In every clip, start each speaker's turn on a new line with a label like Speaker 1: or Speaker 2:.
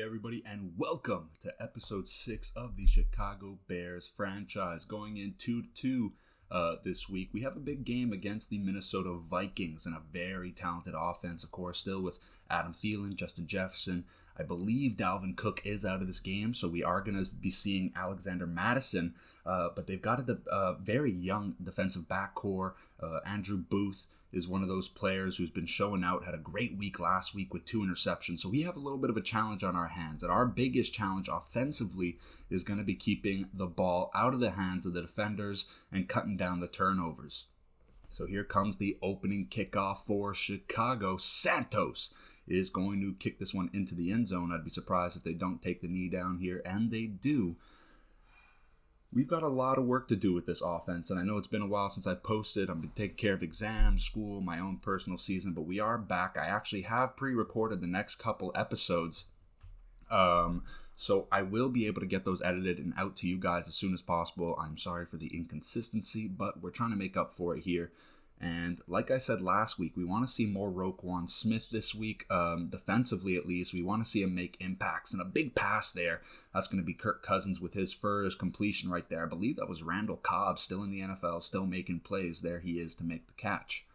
Speaker 1: everybody, and welcome to episode 6 of the Chicago Bears franchise. Going in 2-2 this week, we have a big game against the Minnesota Vikings and a very talented offense, of course, still with Adam Thielen, Justin Jefferson. I believe Dalvin Cook is out of this game, so we are going to be seeing Alexander Madison, but they've got a very young defensive back core. Andrew Booth is one of those players who's been showing out, had a great week last week with 2 interceptions. So we have a little bit of a challenge on our hands. And our biggest challenge offensively is going to be keeping the ball out of the hands of the defenders and cutting down the turnovers. So here comes the opening kickoff for Chicago. Santos is going to kick this one into the end zone. I'd be surprised if they don't take the knee down here, and they do. We've got a lot of work to do with this offense, and I know it's been a while since I've posted. I've been taking care of exams, school, my own personal season, but we are back. I actually have pre-recorded the next couple episodes, so I will be able to get those edited and out to you guys as soon as possible. I'm sorry for the inconsistency, but we're trying to make up for it here. And like I said last week, we want to see more Roquan Smith this week, defensively at least. We want to see him make impacts, and a big pass there. That's going to be Kirk Cousins with his first completion right there. I believe that was Randall Cobb, still in the NFL, still making plays. There he is to make the catch.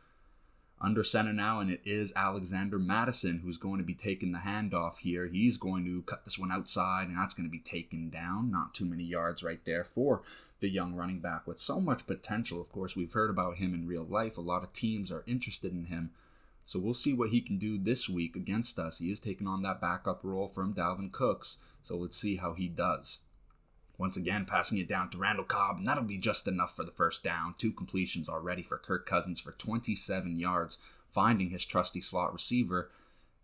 Speaker 1: Under center now, and it is Alexander Madison who's going to be taking the handoff here. He's going to cut this one outside, and that's going to be taken down. Not too many yards right there for the young running back with so much potential. Of course, we've heard about him in real life. A lot of teams are interested in him. So we'll see what he can do this week against us. He is taking on that backup role from Dalvin Cooks. So let's see how he does. Once again, passing it down to Randall Cobb, and that'll be just enough for the first down. 2 completions already for Kirk Cousins for 27 yards, finding his trusty slot receiver.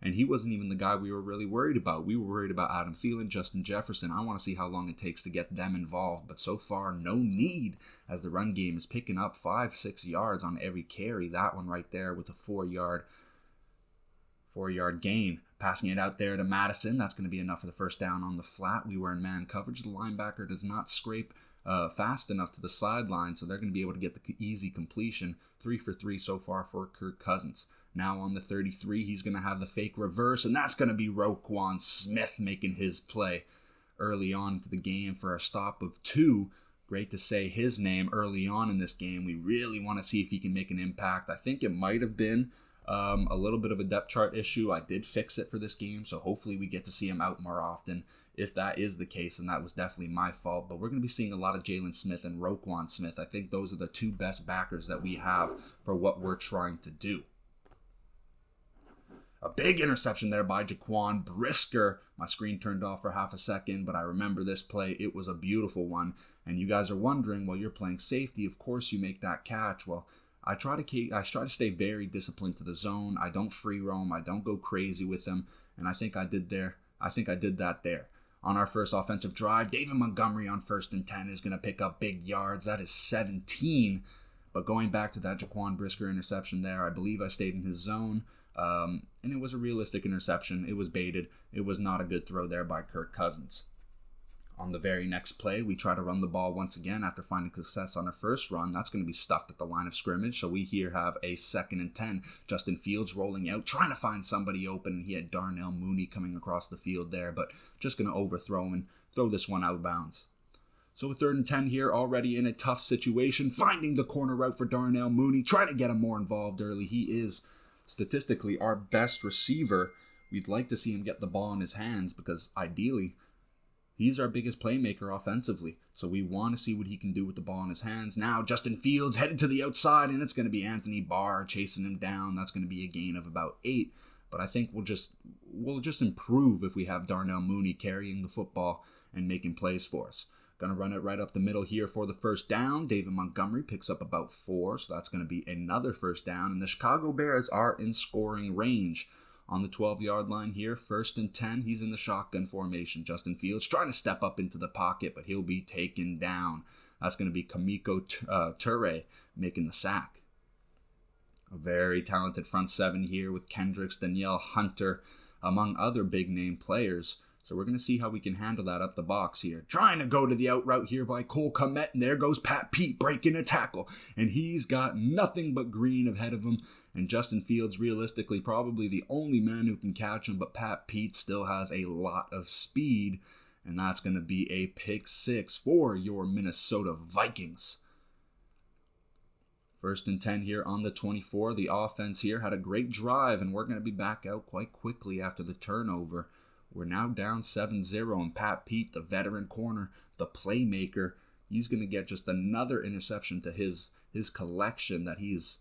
Speaker 1: And he wasn't even the guy we were really worried about. We were worried about Adam Thielen, Justin Jefferson. I want to see how long it takes to get them involved. But so far, no need, as the run game is picking up 5-6 yards on every carry. That one right there with a 4-yard gain. Passing it out there to Madison. That's going to be enough for the first down on the flat. We were in man coverage. The linebacker does not scrape fast enough to the sideline, so they're going to be able to get the easy completion. 3 for 3 so far for Kirk Cousins. Now on the 33, he's going to have the fake reverse, and that's going to be Roquan Smith making his play early on into the game for a stop of 2. Great to say his name early on in this game. We really want to see if he can make an impact. I think it might have been a little bit of a depth chart issue. I did fix it for this game, so hopefully we get to see him out more often. If that is the case, and that was definitely my fault, but we're going to be seeing a lot of Jalen Smith and Roquan Smith. I think those are the 2 best backers that we have for what we're trying to do. A big interception there by Jaquan Brisker. My screen turned off for half a second, but I remember this play. It was a beautiful one, and you guys are wondering, well, you're playing safety. Of course you make that catch. Well, I try to stay very disciplined to the zone. I don't free roam. I don't go crazy with them, and I think I did that there. On our first offensive drive, David Montgomery on 1st and 10 is going to pick up big yards. That is 17. But going back to that Jaquan Brisker interception there, I believe I stayed in his zone, and it was a realistic interception. It was baited. It was not a good throw there by Kirk Cousins. On the very next play, we try to run the ball once again after finding success on our first run. That's going to be stuffed at the line of scrimmage. So we here have a 2nd and 10. Justin Fields rolling out, trying to find somebody open. He had Darnell Mooney coming across the field there, but just going to overthrow him and throw this one out of bounds. So with 3rd and 10 here, already in a tough situation, finding the corner route for Darnell Mooney, trying to get him more involved early. He is statistically our best receiver. We'd like to see him get the ball in his hands because ideally, he's our biggest playmaker offensively, so we want to see what he can do with the ball in his hands. Now, Justin Fields headed to the outside, and it's going to be Anthony Barr chasing him down. That's going to be a gain of about 8, but I think we'll just improve if we have Darnell Mooney carrying the football and making plays for us. Going to run it right up the middle here for the first down. David Montgomery picks up about 4, so that's going to be another first down, and the Chicago Bears are in scoring range. On the 12-yard line here, 1st and 10, he's in the shotgun formation. Justin Fields trying to step up into the pocket, but he'll be taken down. That's going to be Kamiko Toure making the sack. A very talented front 7 here with Kendricks, Danielle Hunter, among other big-name players. So we're going to see how we can handle that up the box here. Trying to go to the out route here by Cole Kmet, and there goes Pat Pete breaking a tackle. And he's got nothing but green ahead of him. And Justin Fields, realistically, probably the only man who can catch him, but Pat Pete still has a lot of speed. And that's going to be a pick 6 for your Minnesota Vikings. 1st and 10 here on the 24. The offense here had a great drive, and we're going to be back out quite quickly after the turnover. We're now down 7-0, and Pat Pete, the veteran corner, the playmaker, he's going to get just another interception to his collection that he's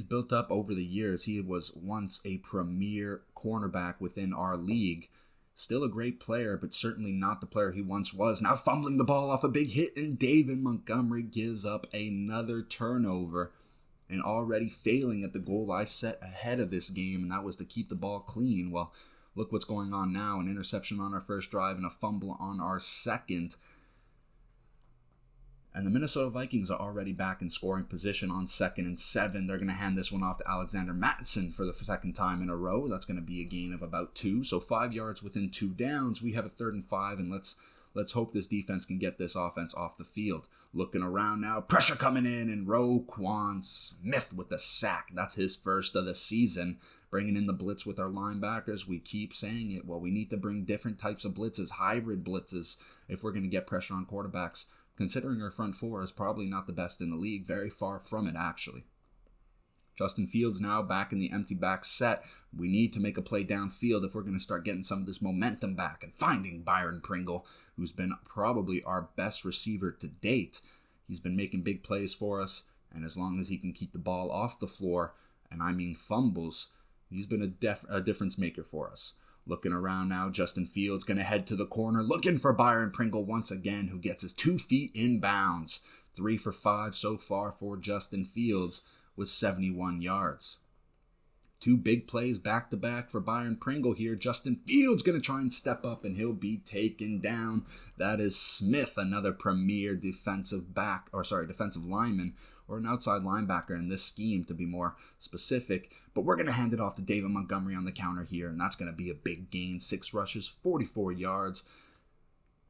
Speaker 1: built up over the years. He was once a premier cornerback within our league. Still a great player, but certainly not the player he once was. Now fumbling the ball off a big hit, and David Montgomery gives up another turnover, and already failing at the goal I set ahead of this game, and that was to keep the ball clean. Well, look what's going on now. An interception on our first drive and a fumble on our second. And the Minnesota Vikings are already back in scoring position on 2nd and 7. They're going to hand this one off to Alexander Mattison for the second time in a row. That's going to be a gain of about 2. So 5 yards within 2 downs. We have a 3rd and 5, and let's hope this defense can get this offense off the field. Looking around now, pressure coming in, and Roquan Smith with the sack. That's his first of the season. Bringing in the blitz with our linebackers. We keep saying it. Well, we need to bring different types of blitzes, hybrid blitzes, if we're going to get pressure on quarterbacks. Considering our front four is probably not the best in the league, very far from it actually. Justin Fields now back in the empty back set. We need to make a play downfield if we're going to start getting some of this momentum back and finding Byron Pringle, who's been probably our best receiver to date. He's been making big plays for us, and as long as he can keep the ball off the floor, and I mean fumbles, he's been a difference maker for us. Looking around now, Justin Fields going to head to the corner, looking for Byron Pringle once again, who gets his 2 feet in bounds. 3 for 5 so far for Justin Fields with 71 yards. 2 big plays back-to-back for Byron Pringle here. Justin Fields going to try and step up, and he'll be taken down. That is Smith, another premier defensive lineman, or an outside linebacker in this scheme to be more specific. But we're going to hand it off to David Montgomery on the counter here, and that's going to be a big gain. 6 rushes, 44 yards,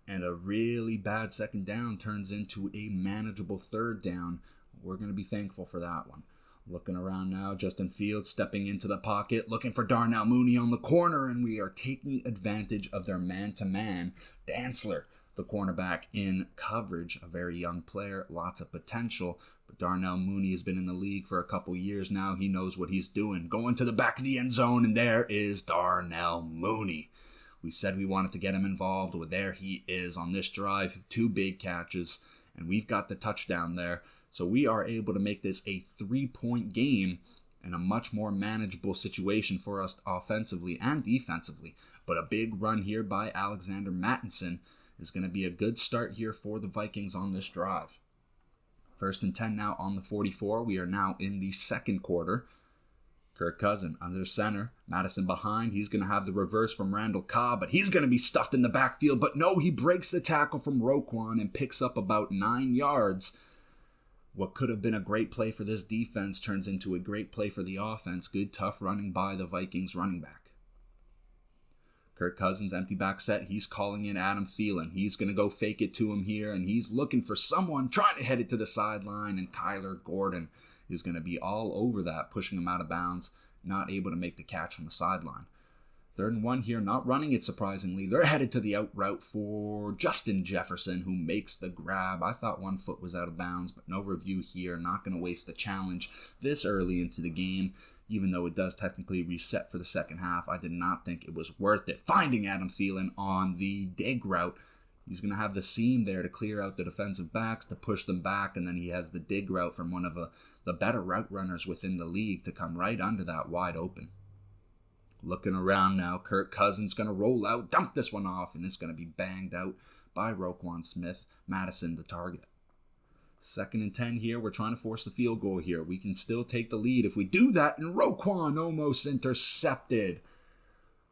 Speaker 1: and a really bad 2nd down turns into a manageable 3rd down. We're going to be thankful for that one. Looking around now, Justin Fields stepping into the pocket, looking for Darnell Mooney on the corner, and we are taking advantage of their man-to-man. Dantzler, the cornerback, in coverage, a very young player, lots of potential. But Darnell Mooney has been in the league for a couple years now. He knows what he's doing. Going to the back of the end zone, and there is Darnell Mooney. We said we wanted to get him involved. Well, there he is on this drive. 2 big catches, and we've got the touchdown there. So we are able to make this a 3-point game and a much more manageable situation for us offensively and defensively. But a big run here by Alexander Mattison is going to be a good start here for the Vikings on this drive. 1st and 10 now on the 44. We are now in the 2nd quarter. Kirk Cousins under center. Madison behind. He's going to have the reverse from Randall Cobb, but he's going to be stuffed in the backfield. But no, he breaks the tackle from Roquan and picks up about 9 yards. What could have been a great play for this defense turns into a great play for the offense. Good, tough running by the Vikings running back. Kirk Cousins, empty back set. He's calling in Adam Thielen. He's going to go fake it to him here, and he's looking for someone trying to head it to the sideline, and Kyler Gordon is going to be all over that, pushing him out of bounds, not able to make the catch on the sideline. 3rd and 1 here, not running it surprisingly. They're headed to the out route for Justin Jefferson, who makes the grab. I thought 1 foot was out of bounds, but no review here. Not going to waste the challenge this early into the game. Even though it does technically reset for the second half, I did not think it was worth it. Finding Adam Thielen on the dig route. He's going to have the seam there to clear out the defensive backs, to push them back, and then he has the dig route from one of the better route runners within the league to come right under that wide open. Looking around now, Kirk Cousins going to roll out, dump this one off, and it's going to be banged out by Roquan Smith. Madison the target. 2nd and 10 here. We're trying to force the field goal here. We can still take the lead if we do that, and Roquan almost intercepted.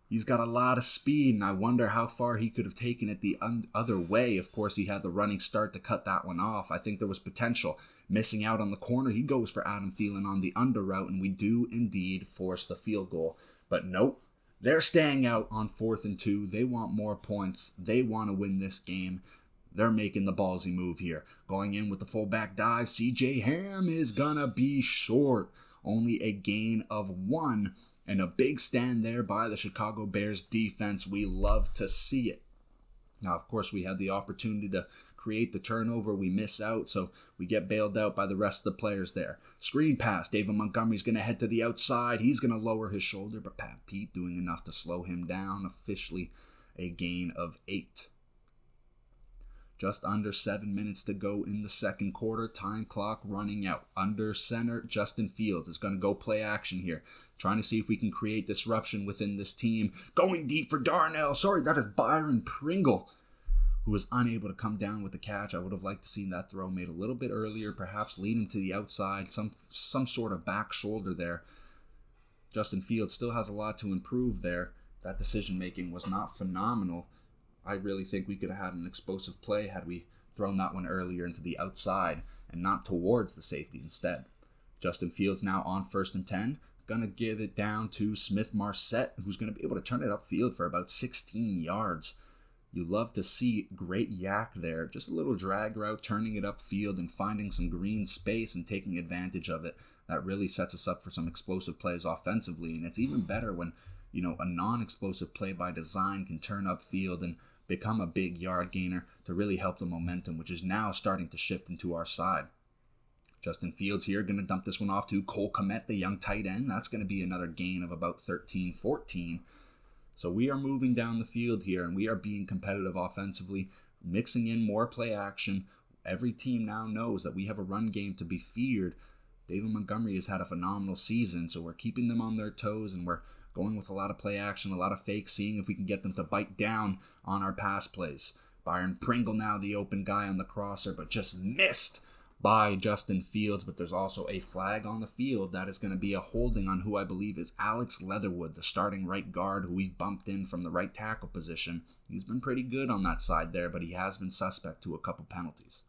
Speaker 1: He's got a lot of speed, and I wonder how far he could have taken it the other way. Of course, he had the running start to cut that one off. I think there was potential. Missing out on the corner, he goes for Adam Thielen on the under route, and we do indeed force the field goal. But nope, They're staying out on 4th and 2. They want more points. They want to win this game. They're making the ballsy move here. Going in with the fullback dive. CJ Ham is going to be short. Only a gain of 1. And a big stand there by the Chicago Bears defense. We love to see it. Now, of course, we had the opportunity to create the turnover. We miss out, so we get bailed out by the rest of the players there. Screen pass. David Montgomery's going to head to the outside. He's going to lower his shoulder, but Pat Pete doing enough to slow him down. Officially a gain of 8. Just under 7 minutes to go in the second quarter. Time clock running out. Under center, Justin Fields is going to go play action here. Trying to see if we can create disruption within this team. Going deep for Darnell. Sorry, that is Byron Pringle, who was unable to come down with the catch. I would have liked to see that throw made a little bit earlier, perhaps lead him to the outside, some sort of back shoulder there. Justin Fields still has a lot to improve there. That decision-making was not phenomenal. I really think we could have had an explosive play had we thrown that one earlier into the outside and not towards the safety instead. Justin Fields now on 1st and 10. Going to give it down to Smith Marset, who's going to be able to turn it upfield for about 16 yards. You love to see great yak there. Just a little drag route, turning it upfield and finding some green space and taking advantage of it. That really sets us up for some explosive plays offensively. And it's even better when, a non-explosive play by design can turn upfield and become a big yard gainer to really help the momentum, which is now starting to shift into our side. Justin Fields here going to dump this one off to Cole Kmet, the young tight end. That's going to be another gain of about 13-14. So we are moving down the field here, and we are being competitive offensively, mixing in more play action. Every team now knows that we have a run game to be feared. David Montgomery has had a phenomenal season, so we're keeping them on their toes, and we're going with a lot of play action, a lot of fakes, seeing if we can get them to bite down on our pass plays. Byron Pringle now the open guy on the crosser, but just missed by Justin Fields. But there's also a flag on the field. That is going to be a holding on who I believe is Alex Leatherwood, the starting right guard, who we bumped in from the right tackle position. He's been pretty good on that side there, but he has been suspect to a couple penalties.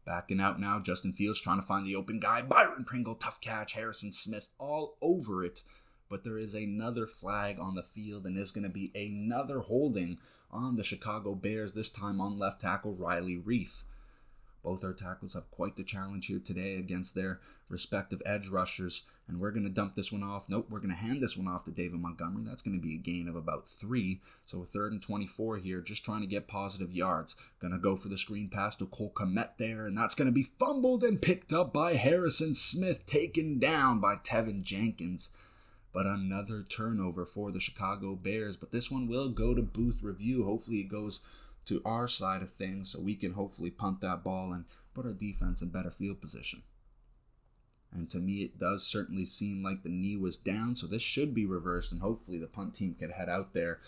Speaker 1: Backing out now, Justin Fields trying to find the open guy. Byron Pringle, tough catch. Harrison Smith all over it. But there is another flag on the field, and there's going to be another holding on the Chicago Bears, this time on left tackle Riley Reif. Both our tackles have quite the challenge here today against their respective edge rushers, and we're going to dump this one off. Nope, we're going to hand this one off to David Montgomery. That's going to be a gain of about 3. So a 3rd and 24 here, just trying to get positive yards. Going to go for the screen pass to Cole Kmet there, and that's going to be fumbled and picked up by Harrison Smith, taken down by Tevin Jenkins. But another turnover for the Chicago Bears. But this one will go to booth review. Hopefully it goes to our side of things so we can hopefully punt that ball and put our defense in better field position. And to me, it does certainly seem like the knee was down. So this should be reversed. And hopefully the punt team can head out there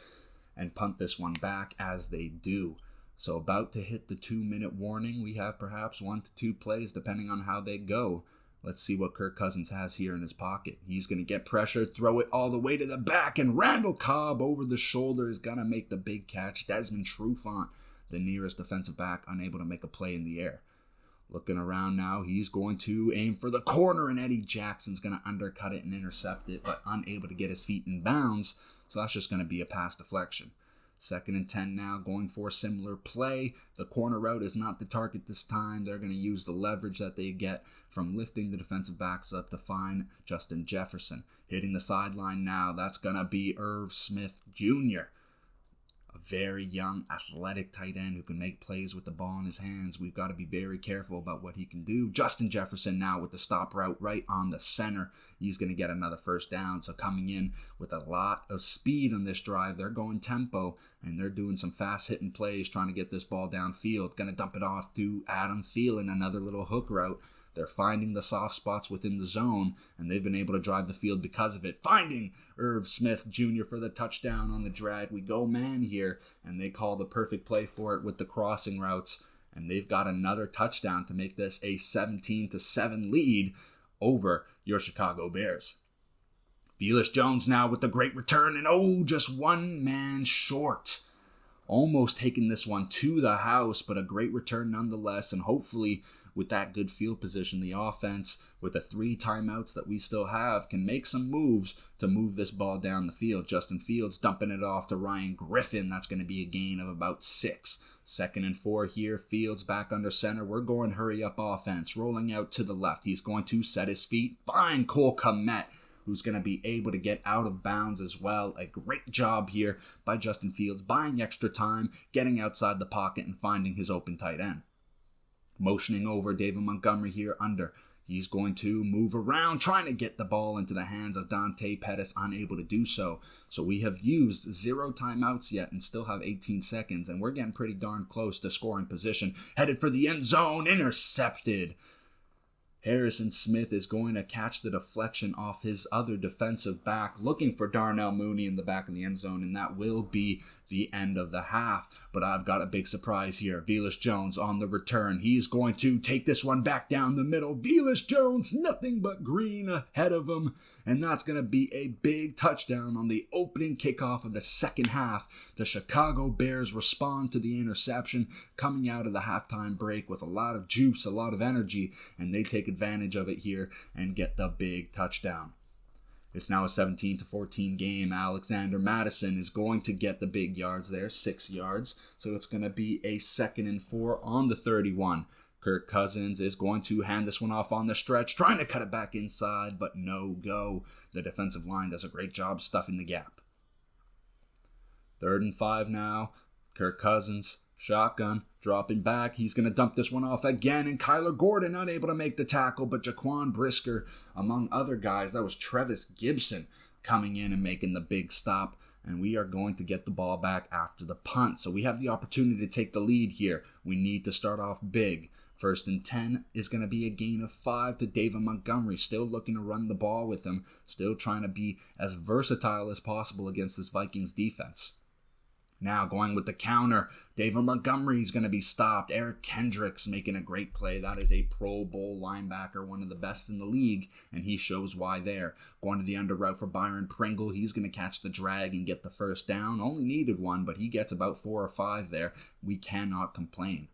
Speaker 1: and punt this one back as they do. So about to hit the 2-minute warning. We have perhaps 1 to 2 plays depending on how they go. Let's see what Kirk Cousins has here in his pocket. He's going to get pressure, throw it all the way to the back, and Randall Cobb over the shoulder is going to make the big catch. Desmond Trufant, the nearest defensive back, unable to make a play in the air. Looking around now, he's going to aim for the corner, and Eddie Jackson's going to undercut it and intercept it, but unable to get his feet in bounds, so that's just going to be a pass deflection. 2nd and 10 now, going for a similar play. The corner route is not the target this time. They're going to use the leverage that they get from lifting the defensive backs up to find Justin Jefferson. Hitting the sideline now, that's going to be Irv Smith Jr., a very young, athletic tight end who can make plays with the ball in his hands. We've got to be very careful about what he can do. Justin Jefferson now with the stop route right on the center. He's going to get another 1st down. So coming in with a lot of speed on this drive. They're going tempo, and they're doing some fast-hitting plays trying to get this ball downfield. Going to dump it off to Adam Thielen, another little hook route. They're finding the soft spots within the zone, and they've been able to drive the field because of it. Finding Irv Smith Jr. for the touchdown on the drag. We go man here, and they call the perfect play for it with the crossing routes, and they've got another touchdown to make this a 17-7 lead over your Chicago Bears. Velus Jones now with the great return, and just one man short. almost taking this one to the house, but a great return nonetheless. And hopefully with that good field position, the offense, with the 3 timeouts that we still have, can make some moves to move this ball down the field. Justin Fields dumping it off to Ryan Griffin. That's going to be a gain of about 6. 2nd and 4 here. Fields back under center. We're going hurry up offense. Rolling out to the left. He's going to set his feet. Find Cole Kmet, who's going to be able to get out of bounds as well. A great job here by Justin Fields, buying extra time, getting outside the pocket, and finding his open tight end. Motioning over David Montgomery here under. He's going to move around, trying to get the ball into the hands of Dante Pettis, unable to do so. So we have used 0 timeouts yet and still have 18 seconds, and we're getting pretty darn close to scoring position. Headed for the end zone, intercepted. Harrison Smith is going to catch the deflection off his other defensive back, looking for Darnell Mooney in the back of the end zone, and that will be the end of the half. But I've got a big surprise here. Velus Jones on the return. He's going to take this one back down the middle. Velus Jones, nothing but green ahead of him, and that's going to be a big touchdown on the opening kickoff of the second half. The Chicago Bears respond to the interception coming out of the halftime break with a lot of juice, a lot of energy, and they take advantage of it here and get the big touchdown. It's now a 17-14 game. Alexander Madison is going to get the big yards there, 6 yards. So it's going to be a 2nd and 4 on the 31. Kirk Cousins is going to hand this one off on the stretch, trying to cut it back inside, but no go. The defensive line does a great job stuffing the gap. 3rd and 5 now. Kirk Cousins, shotgun, dropping back. He's going to dump this one off again, and Kyler Gordon unable to make the tackle, but Jaquan Brisker, among other guys, that was Trevis Gibson coming in and making the big stop, and we are going to get the ball back after the punt. So we have the opportunity to take the lead here. We need to start off big. 1st and 10 is going to be a gain of 5 to David Montgomery, still looking to run the ball with him, still trying to be as versatile as possible against this Vikings defense. Now going with the counter, David Montgomery is going to be stopped. Eric Kendricks making a great play. That is a Pro Bowl linebacker, one of the best in the league, and he shows why there. Going to the under route for Byron Pringle. He's going to catch the drag and get the first down. Only needed 1, but he gets about 4 or 5 there. We cannot complain.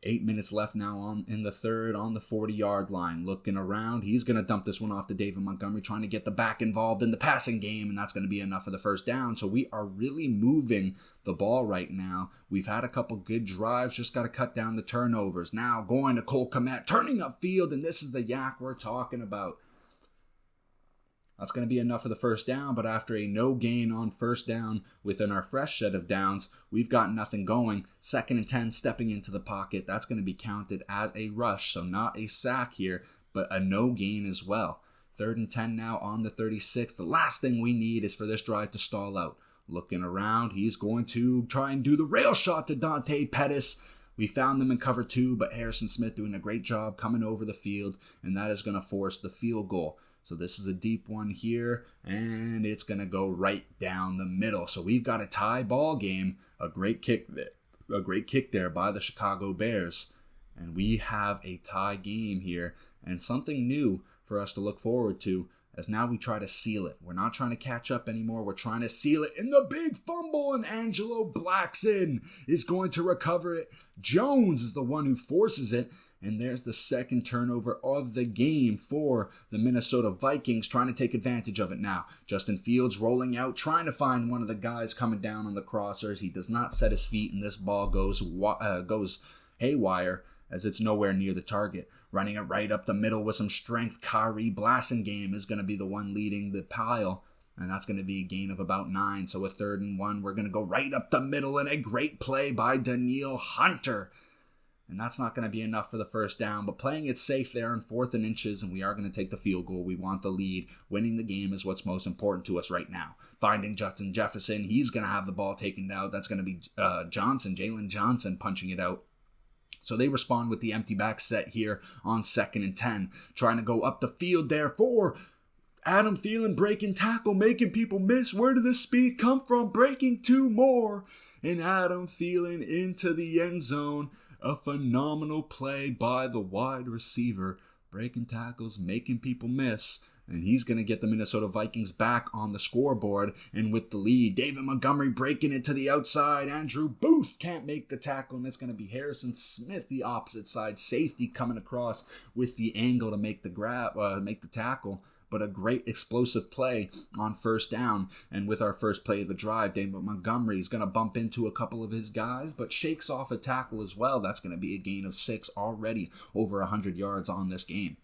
Speaker 1: 8 minutes left now in the third on the 40-yard line. Looking around, he's going to dump this one off to David Montgomery, trying to get the back involved in the passing game, and that's going to be enough for the first down. So we are really moving the ball right now. We've had a couple good drives, just got to cut down the turnovers. Now going to Cole Kmet, turning upfield, and this is the yak we're talking about. That's going to be enough for the first down, but after a no gain on first down within our fresh set of downs, we've got nothing going. 2nd and 10, stepping into the pocket. That's going to be counted as a rush, so not a sack here, but a no gain as well. 3rd and 10 now on the 36. The last thing we need is for this drive to stall out. Looking around, he's going to try and do the rail shot to Dante Pettis. We found them in cover 2, but Harrison Smith doing a great job coming over the field, and that is going to force the field goal. So this is a deep one here, and it's going to go right down the middle. So we've got a tie ball game, a great kick there by the Chicago Bears. And we have a tie game here, and something new for us to look forward to as now we try to seal it. We're not trying to catch up anymore. We're trying to seal it in the big fumble, and Angelo Blackson is going to recover it. Jones is the one who forces it. And there's the 2nd turnover of the game for the Minnesota Vikings, trying to take advantage of it now. Justin Fields rolling out, trying to find one of the guys coming down on the crossers. He does not set his feet, and this ball goes haywire as it's nowhere near the target. Running it right up the middle with some strength. Kyrie Blasingame is going to be the one leading the pile. And that's going to be a gain of about 9. So a 3rd and 1, we're going to go right up the middle, and a great play by Danielle Hunter. And that's not going to be enough for the first down, but playing it safe there on 4th and inches, and we are going to take the field goal. We want the lead. Winning the game is what's most important to us right now. Finding Justin Jefferson, he's going to have the ball taken out. That's going to be Jalen Johnson punching it out. So they respond with the empty back set here on 2nd and 10, trying to go up the field there for Adam Thielen, breaking tackle, making people miss. Where did this speed come from? Breaking 2 more, and Adam Thielen into the end zone. A phenomenal play by the wide receiver, breaking tackles, making people miss, And he's going to get the Minnesota Vikings back on the scoreboard and with the lead. David Montgomery breaking it to the outside. Andrew Booth can't make the tackle, and it's going to be Harrison Smith, the opposite side safety, coming across with the angle to make the tackle. But a great explosive play on first down. And with our first play of the drive, David Montgomery is going to bump into a couple of his guys, but shakes off a tackle as well. That's going to be a gain of 6 already, over 100 yards on this game.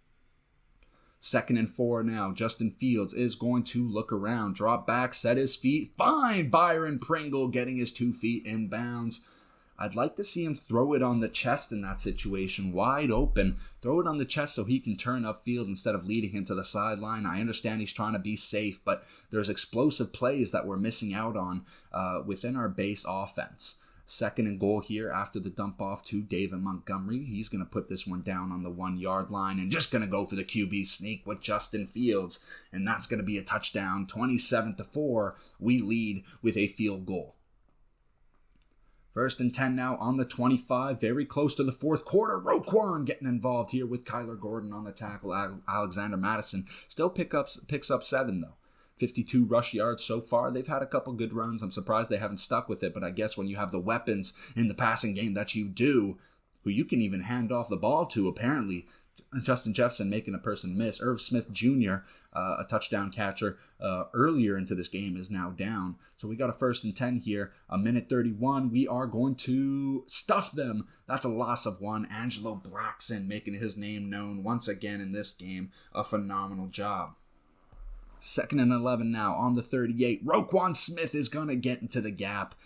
Speaker 1: 2nd and 4 now. Justin Fields is going to look around, drop back, set his feet, find Byron Pringle getting his 2 feet in bounds. I'd like to see him throw it on the chest in that situation, wide open. Throw it on the chest so he can turn upfield instead of leading him to the sideline. I understand he's trying to be safe, but there's explosive plays that we're missing out on within our base offense. 2nd and goal here after the dump off to David Montgomery. He's going to put this one down on the 1-yard line and just going to go for the QB sneak with Justin Fields. And that's going to be a touchdown. 27-4. We lead with a field goal. 1st and 10 now on the 25, very close to the 4th quarter. Roquan getting involved here with Kyler Gordon on the tackle. Alexander Madison still picks up 7 though. 52 rush yards so far. They've had a couple good runs. I'm surprised they haven't stuck with it, but I guess when you have the weapons in the passing game that you do, who you can even hand off the ball to, apparently, Justin Jefferson making a person miss. Irv Smith Jr., a touchdown catcher earlier into this game, is now down. So we got a 1st and 10 here. 1:31. We are going to stuff them. That's a loss of 1. Angelo Blackson making his name known once again in this game. A phenomenal job. 2nd and 11 now on the 38. Roquan Smith is going to get into the gap,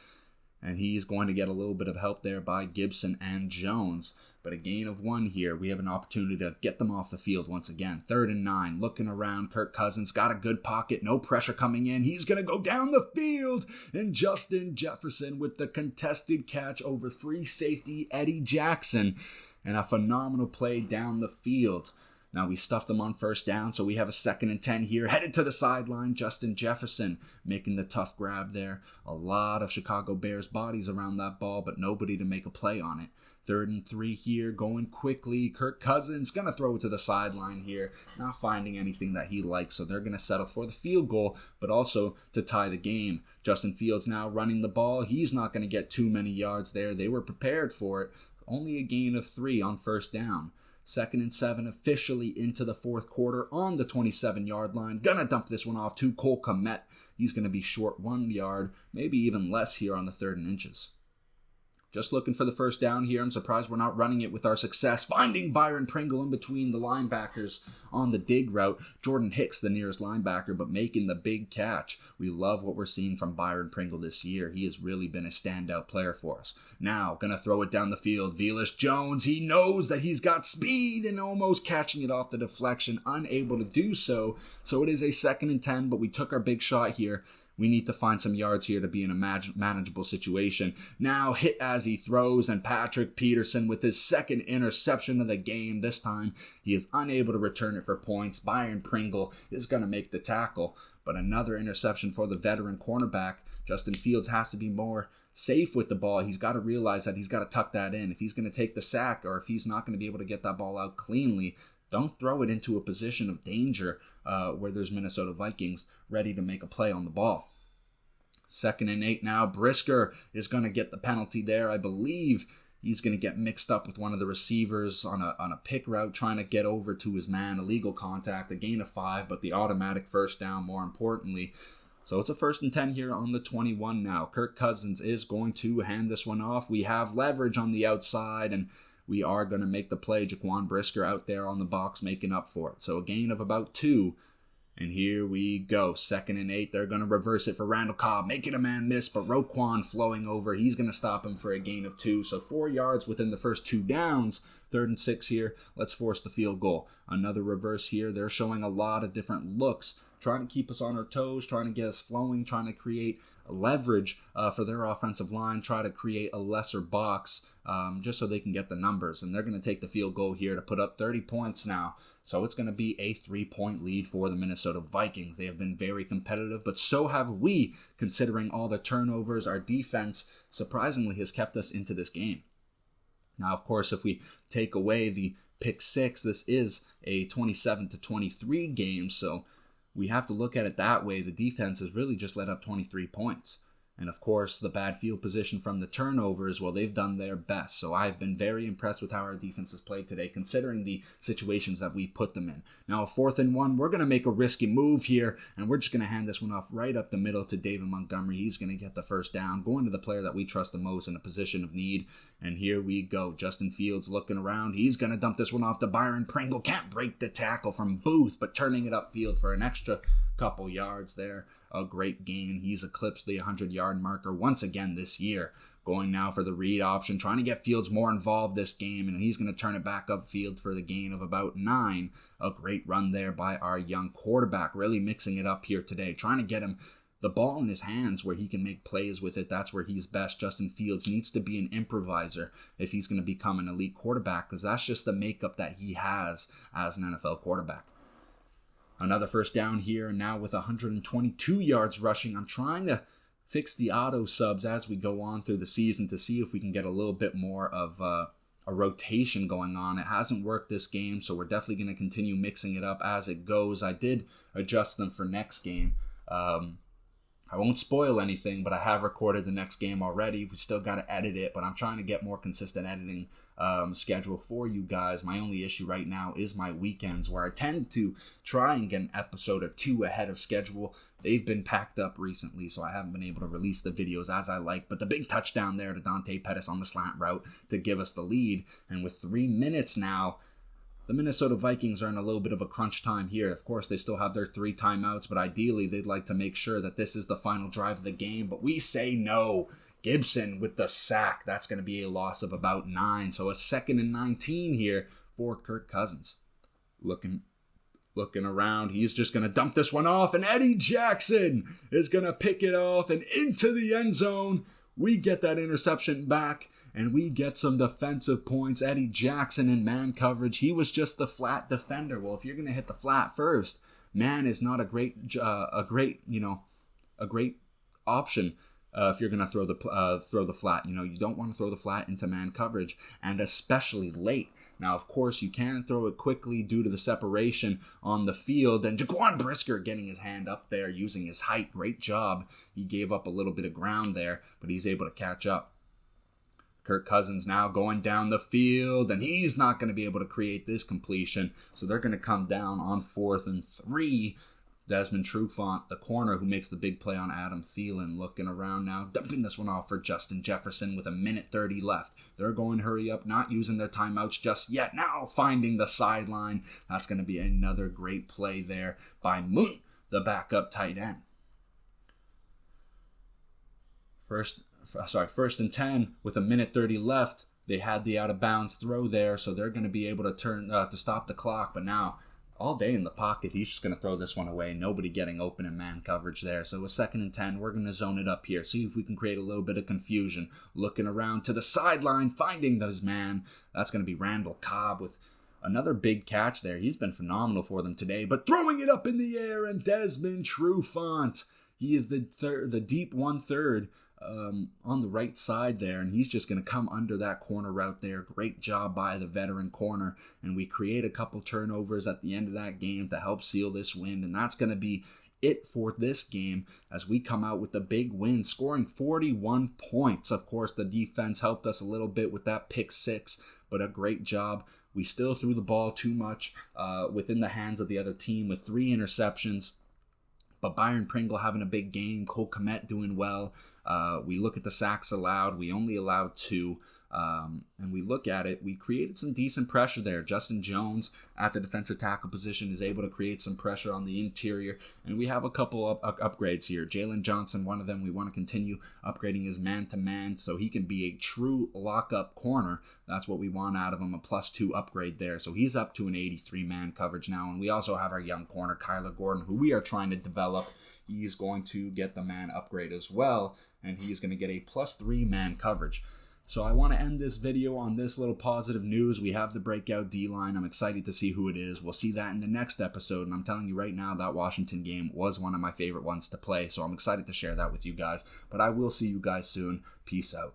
Speaker 1: and he's going to get a little bit of help there by Gibson and Jones. But a gain of 1 here. We have an opportunity to get them off the field once again. 3rd and 9. Looking around. Kirk Cousins got a good pocket. No pressure coming in. He's going to go down the field. And Justin Jefferson with the contested catch over free safety Eddie Jackson. And a phenomenal play down the field. Now we stuffed them on 1st down, so we have a 2nd and 10 here. Headed to the sideline, Justin Jefferson making the tough grab there. A lot of Chicago Bears bodies around that ball, but nobody to make a play on it. 3rd and 3 here, going quickly. Kirk Cousins going to throw it to the sideline here. Not finding anything that he likes, so they're going to settle for the field goal, but also to tie the game. Justin Fields now running the ball. He's not going to get too many yards there. They were prepared for it. Only a gain of 3 on 1st down. 2nd and 7 officially into the 4th quarter on the 27-yard line. Gonna dump this one off to Cole Kmet. He's gonna be short 1 yard, maybe even less here on the 3rd and inches. Just looking for the 1st down here. I'm surprised we're not running it with our success. Finding Byron Pringle in between the linebackers on the dig route. Jordan Hicks, the nearest linebacker, but making the big catch. We love what we're seeing from Byron Pringle this year. He has really been a standout player for us. Now, gonna throw it down the field. Velus Jones, he knows that he's got speed and almost catching it off the deflection. Unable to do so. So it is a 2nd and 10, but we took our big shot here. We need to find some yards here to be in a manageable situation. Now hit as he throws, and Patrick Peterson with his 2nd interception of the game. This time he is unable to return it for points. Byron Pringle is going to make the tackle, but another interception for the veteran cornerback. Justin Fields has to be more safe with the ball. He's got to realize that he's got to tuck that in. If he's going to take the sack, or if he's not going to be able to get that ball out cleanly, don't throw it into a position of danger where there's Minnesota Vikings ready to make a play on the ball. 2nd and 8 now. Brisker is going to get the penalty there. I believe he's going to get mixed up with one of the receivers on a pick route, trying to get over to his man. Illegal contact, a gain of 5, but the automatic 1st down more importantly. So it's a 1st and 10 here on the 21 now. Kirk Cousins is going to hand this one off. We have leverage on the outside, and we are going to make the play. Jaquan Brisker out there on the box making up for it. So a gain of about 2. And here we go. 2nd and 8. They're going to reverse it for Randall Cobb, making a man miss, but Roquan flowing over. He's going to stop him for a gain of 2. So 4 yards within the first 2 downs. 3rd and 6 here. Let's force the field goal. Another reverse here. They're showing a lot of different looks, trying to keep us on our toes, trying to get us flowing, trying to create leverage for their offensive line, try to create a lesser box just so they can get the numbers. And they're going to take the field goal here to put up 30 points now. So it's going to be a 3-point lead for the Minnesota Vikings. They have been very competitive, but so have we, considering all the turnovers. Our defense surprisingly has kept us into this game. Now, of course, if we take away the pick six, this is a 27-23 game, so we have to look at it that way. The defense has really just let up 23 points. And of course, the bad field position from the turnovers, well, they've done their best. So I've been very impressed with how our defense has played today, considering the situations that we've put them in. Now, 4th and 1, we're going to make a risky move here, and we're just going to hand this one off right up the middle to David Montgomery. He's going to get the first down, going to the player that we trust the most in a position of need. And here we go. Justin Fields looking around. He's going to dump this one off to Byron Pringle. Can't break the tackle from Booth, but turning it upfield for an extra couple yards there. A great gain. He's eclipsed the 100-yard marker once again this year. Going now for the read option, trying to get Fields more involved this game, and he's going to turn it back upfield for the gain of about 9. A great run there by our young quarterback, really mixing it up here today, trying to get him the ball in his hands where he can make plays with it. That's where he's best. Justin Fields needs to be an improviser if he's going to become an elite quarterback, because that's just the makeup that he has as an NFL quarterback. Another first down here, now with 122 yards rushing. I'm trying to fix the auto subs as we go on through the season to see if we can get a little bit more of a rotation going on. It hasn't worked this game, so we're definitely going to continue mixing it up as it goes. I did adjust them for next game. I won't spoil anything, but I have recorded the next game already. We still got to edit it, but I'm trying to get more consistent editing schedule for you guys. My only issue right now is my weekends, where I tend to try and get an episode or 2 ahead of schedule. They've been packed up recently, so I haven't been able to release the videos as I like. But the big touchdown there to Dante Pettis on the slant route to give us the lead. And with 3 minutes now, the Minnesota Vikings are in a little bit of a crunch time here. Of course, they still have their 3 timeouts, but ideally they'd like to make sure that this is the final drive of the game. But we say no. Gibson with the sack. That's going to be a loss of about 9. So a 2nd and 19 here for Kirk Cousins. Looking around. He's just going to dump this one off. And Eddie Jackson is going to pick it off and into the end zone. We get that interception back. And we get some defensive points. Eddie Jackson in man coverage. He was just the flat defender. Well, if you're going to hit the flat first, man is not a great option. If you're going to throw the flat, you don't want to throw the flat into man coverage, and especially late. Now, of course, you can throw it quickly due to the separation on the field, and Jaquan Brisker getting his hand up there, using his height. Great job. He gave up a little bit of ground there, but he's able to catch up. Kirk Cousins now going down the field, and he's not going to be able to create this completion, so they're going to come down on 4th and 3. Desmond Trufant, the corner who makes the big play on Adam Thielen, looking around now, dumping this one off for Justin Jefferson with 1:30 left. They're going to hurry up, not using their timeouts just yet. Now finding the sideline. That's going to be another great play there by Moon, the backup tight end. First and 10 with 1:30 left. They had the out of bounds throw there, so they're going to be able to turn to stop the clock. But now, all day in the pocket, he's just going to throw this one away. Nobody getting open in man coverage there. So a 2nd and 10, we're going to zone it up here. See if we can create a little bit of confusion. Looking around to the sideline, finding those man. That's going to be Randall Cobb with another big catch there. He's been phenomenal for them today. But throwing it up in the air, and Desmond Trufant. He is the deep 1/3. On the right side there, and he's just going to come under that corner route there. Great job by the veteran corner, and we create a couple turnovers at the end of that game to help seal this win, and that's going to be it for this game as we come out with the big win, scoring 41 points. Of course, the defense helped us a little bit with that pick 6, but a great job. We still threw the ball too much within the hands of the other team with 3 interceptions. But Byron Pringle having a big game, Cole Kmet doing well. We look at the sacks allowed. We only allowed 2. And we look at it, we created some decent pressure there. Justin Jones at the defensive tackle position is able to create some pressure on the interior. And we have a couple of upgrades here. Jalen Johnson, one of them, we want to continue upgrading his man-to-man so he can be a true lock-up corner. That's what we want out of him, a +2 upgrade there. So he's up to an 83-man coverage now. And we also have our young corner, Kyler Gordon, who we are trying to develop. He's going to get the man upgrade as well. And he's going to get a +3 man coverage. So I want to end this video on this little positive news. We have the breakout D-line. I'm excited to see who it is. We'll see that in the next episode. And I'm telling you right now, that Washington game was one of my favorite ones to play. So I'm excited to share that with you guys. But I will see you guys soon. Peace out.